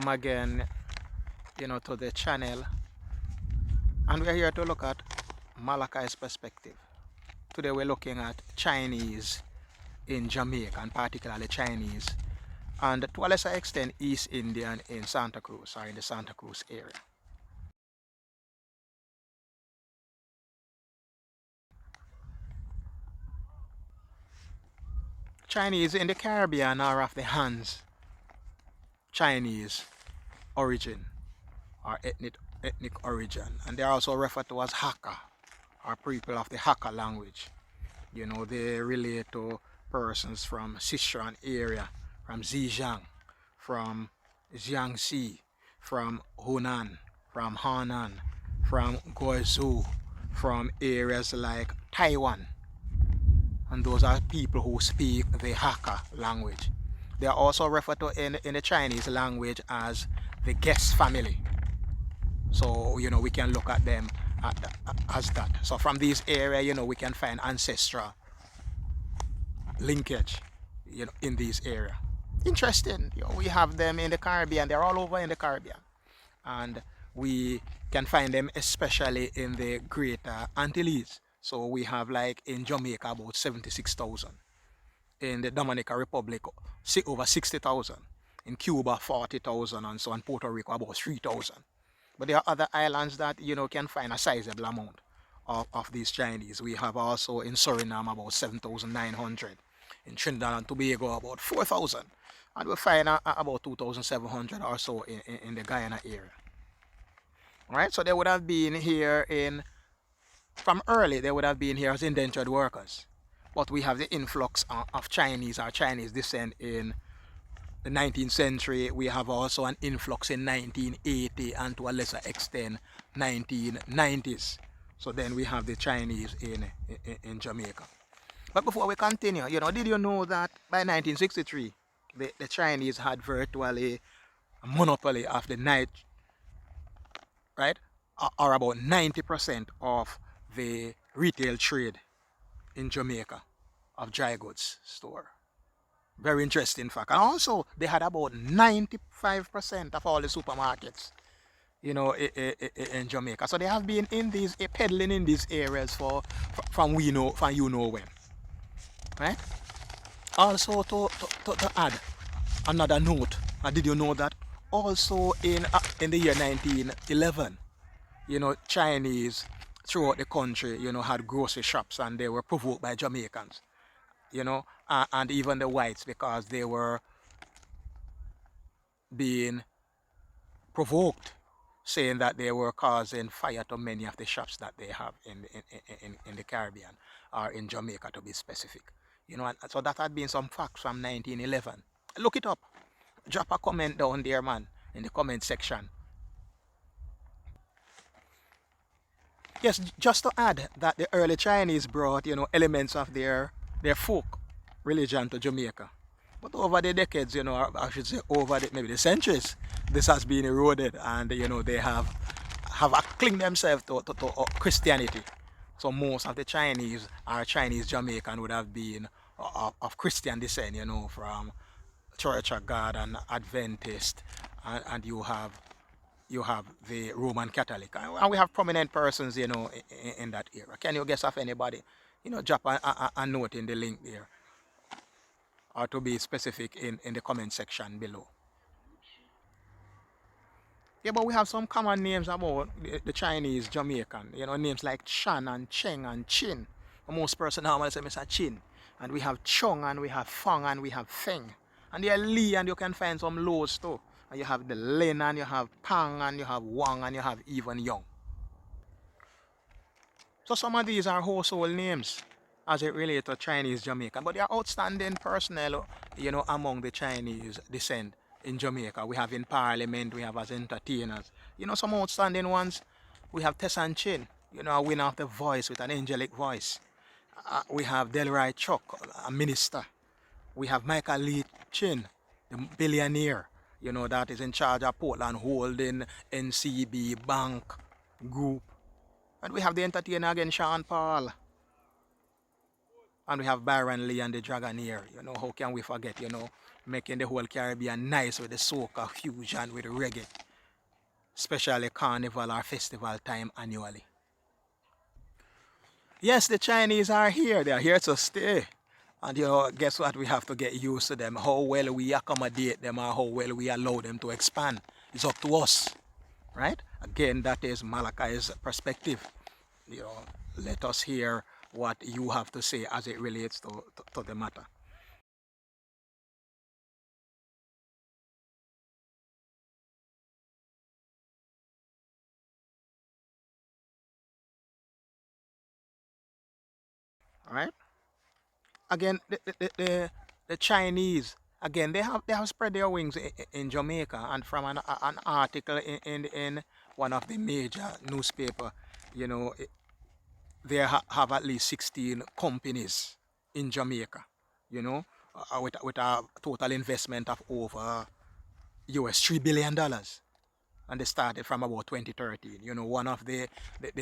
Welcome again, to the channel, and we're here to look at Malachi's perspective. Today we're looking at Chinese in Jamaica, and particularly Chinese, and to a lesser extent East Indian in Santa Cruz, or in the Santa Cruz area. Chinese in the Caribbean are of the Han's Chinese origin, or ethnic origin, and they are also referred to as Hakka, or people of the Hakka language. They relate to persons from Sichuan area, from Zhejiang, from Jiangxi, from Hunan, from Hanan, from Guizhou, from areas like Taiwan. And those are people who speak the Hakka language. They are also referred to in the Chinese language as the guest family. So, we can look at them as that. So from these areas, we can find ancestral linkage, in these areas. Interesting. We have them in the Caribbean. They're all over in the Caribbean. And we can find them especially in the Greater Antilles. So we have, like, in Jamaica about 76,000. In the Dominican Republic over 60,000. In Cuba 40,000, and so on. Puerto Rico about 3,000. But there are other islands that can find a sizable amount of these Chinese. We have also in Suriname about 7,900. In Trinidad and Tobago about 4,000. And we find about 2,700 or so in the Guyana area. Alright, so they would have been here from early, they would have been here as indentured workers. But we have the influx of Chinese or Chinese descent in the 19th century. We have also an influx in 1980 and to a lesser extent 1990s. So then we have the Chinese in Jamaica. But before we continue, did you know that by 1963 the Chinese had virtually a monopoly of the night, right? Or about 90% of the retail trade in Jamaica of dry goods store. Very interesting fact. And also they had about 95% of all the supermarkets, in Jamaica. So they have been in these peddling in these areas from when, right? Also to add another note, did you know that also in the year 1911, Chinese throughout the country, had grocery shops, and they were provoked by Jamaicans, and even the whites, because they were being provoked, saying that they were causing fire to many of the shops that they have in the Caribbean, or in Jamaica to be specific. And so that had been some facts from 1911. Look it up. Drop a comment down there, man, in the comment section. Yes, just to add that the early Chinese brought, elements of their folk religion to Jamaica. But over the decades, or I should say over maybe the centuries, this has been eroded, and they have clinged themselves to Christianity. So most of the Chinese or Chinese Jamaican would have been of Christian descent, from Church of God and Adventist, and you have the Roman Catholic, and we have prominent persons, in that era. Can you guess of anybody? Drop a note in the link there, or to be specific in the comment section below. Yeah, but we have some common names about the Chinese Jamaican, names like Chan and Cheng and Chin. Most persons normally say Mr. Chin. And we have Chong, and we have Fong, and we have Feng. And there are Lee, and you can find some Lows too. And you have the Lin, and you have Pang, and you have Wang, and you have even Young. So some of these are household names as it relates to Chinese Jamaican. But they are outstanding personnel, among the Chinese descent in Jamaica. We have in Parliament, we have as entertainers. Some outstanding ones. We have Tessan Chin, a winner of The Voice with an angelic voice. We have Delroy Chuck, a minister. We have Michael Lee Chin, the billionaire, that is in charge of Portland Holding, NCB Bank Group. And we have the entertainer again, Sean Paul. And we have Byron Lee and the Dragonair. How can we forget, making the whole Caribbean nice with the soca fusion with the reggae, especially carnival or festival time annually. Yes, the Chinese are here. They are here to stay. And guess what? We have to get used to them. How well we accommodate them or how well we allow them to expand. It's up to us, right? Again, that is Malachi's perspective. Let us hear what you have to say as it relates to the matter. All right. Again, the Chinese, again, they have spread their wings in Jamaica, and from an article in one of the major newspaper, you know they have at least 16 companies in Jamaica, with a total investment of over US $3 billion. And they started from about 2013. One of the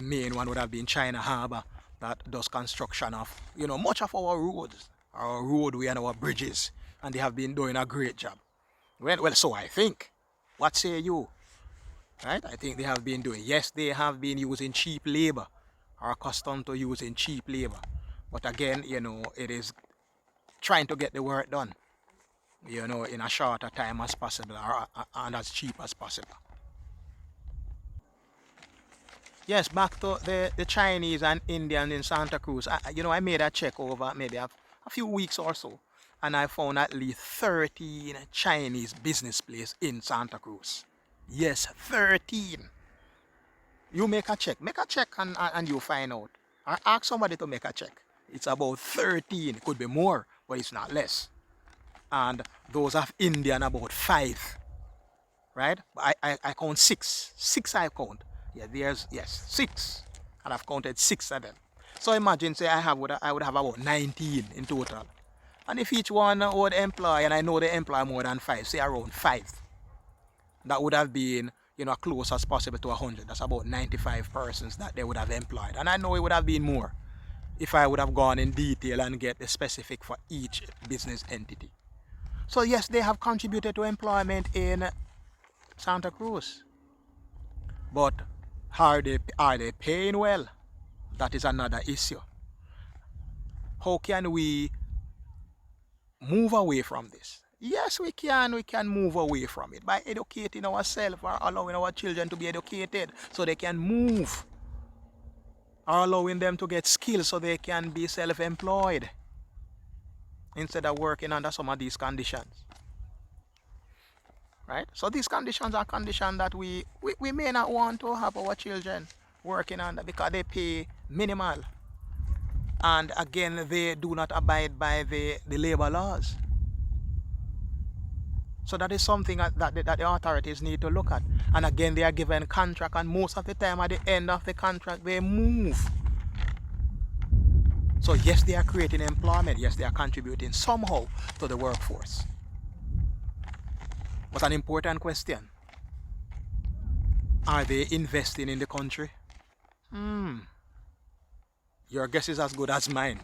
main one would have been China Harbor, that does construction of, much of our roads, our roadway and our bridges. And they have been doing a great job. Well, so I think. What say you? Right? I think they have been doing. Yes, they have been using cheap labor, are accustomed to using cheap labor. But again, it is trying to get the work done, in a shorter time as possible, and as cheap as possible. Yes, back to the Chinese and Indians in Santa Cruz. I made a check over maybe a few weeks or so, and I found at least 13 Chinese business places in Santa Cruz. Yes, 13. You make a check. Make a check and you find out. Or ask somebody to make a check. It's about 13. It could be more, but it's not less. And those of Indian about 5. Right? I count 6. 6 I count. Yeah, there's, yes, 6. And I've counted 6 of them. So imagine, say I would have about 19 in total. And if each one would employ, and I know they employ more than 5, say around 5, that would have been, close as possible to 100. That's about 95 persons that they would have employed. And I know it would have been more if I would have gone in detail and get the specific for each business entity. So yes, they have contributed to employment in Santa Cruz. But are they paying well? That is another issue. How can we move away from this? Yes, we can move away from it by educating ourselves or allowing our children to be educated so they can move, or allowing them to get skills so they can be self-employed instead of working under some of these conditions. Right? So these conditions are conditions that we may not want to have our children working under because they pay minimal. And again, they do not abide by the labor laws. So that is something that the authorities need to look at. And again, they are given contract, and most of the time at the end of the contract, they move. So yes, they are creating employment. Yes, they are contributing somehow to the workforce. But an important question: are they investing in the country? Your guess is as good as mine,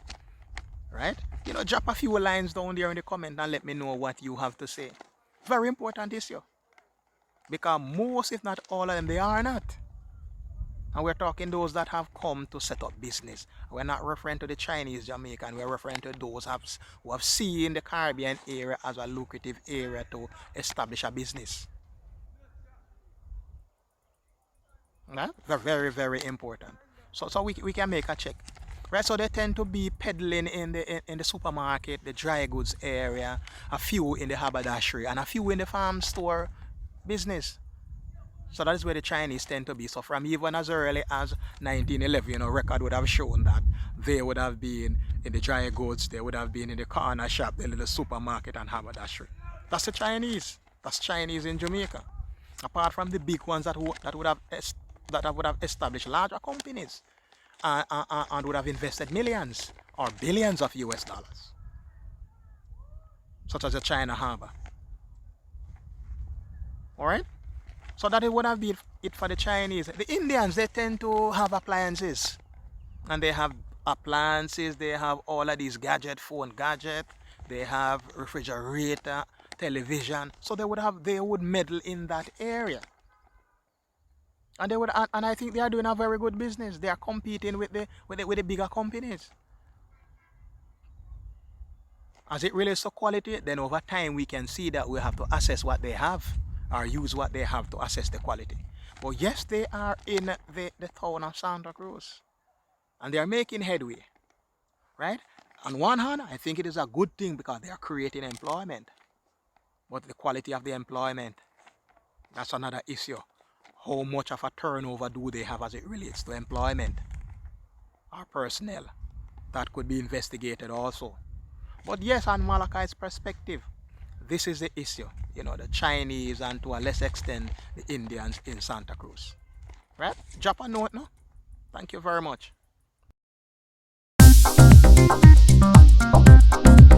right? Drop a few lines down there in the comment and let me know what you have to say. Very important issue. Because most, if not all of them, they are not. And we're talking those that have come to set up business. We're not referring to the Chinese Jamaican. We're referring to those who have seen the Caribbean area as a lucrative area to establish a business. Right? They're very, very important. So we can make a check. Right, so they tend to be peddling in the supermarket, the dry goods area, a few in the haberdashery, and a few in the farm store business. So that is where the Chinese tend to be. So from even as early as 1911, record would have shown that they would have been in the dry goods, they would have been in the corner shop, the little supermarket and haberdashery. That's the Chinese. That's Chinese in Jamaica. Apart from the big ones that would have established larger companies. And would have invested millions or billions of US dollars, such as the China Harbor. Alright? So that would have been it for the Chinese. The Indians, they tend to have appliances, and they have appliances, they have all of these gadget, they have refrigerator, television. So they would meddle in that area. And I think they are doing a very good business. They are competing with the bigger companies. As it relates to quality, then over time we can see that we have to assess what they have or use what they have to assess the quality. But yes, they are in the town of Santa Cruz and they are making headway, right? On one hand, I think it is a good thing because they are creating employment. But the quality of the employment, that's another issue. How much of a turnover do they have as it relates to employment or personnel? That could be investigated also. But yes, on Malachi's perspective, this is the issue. You know, the Chinese and to a less extent the Indians in Santa Cruz. Right? Drop a note now. Thank you very much.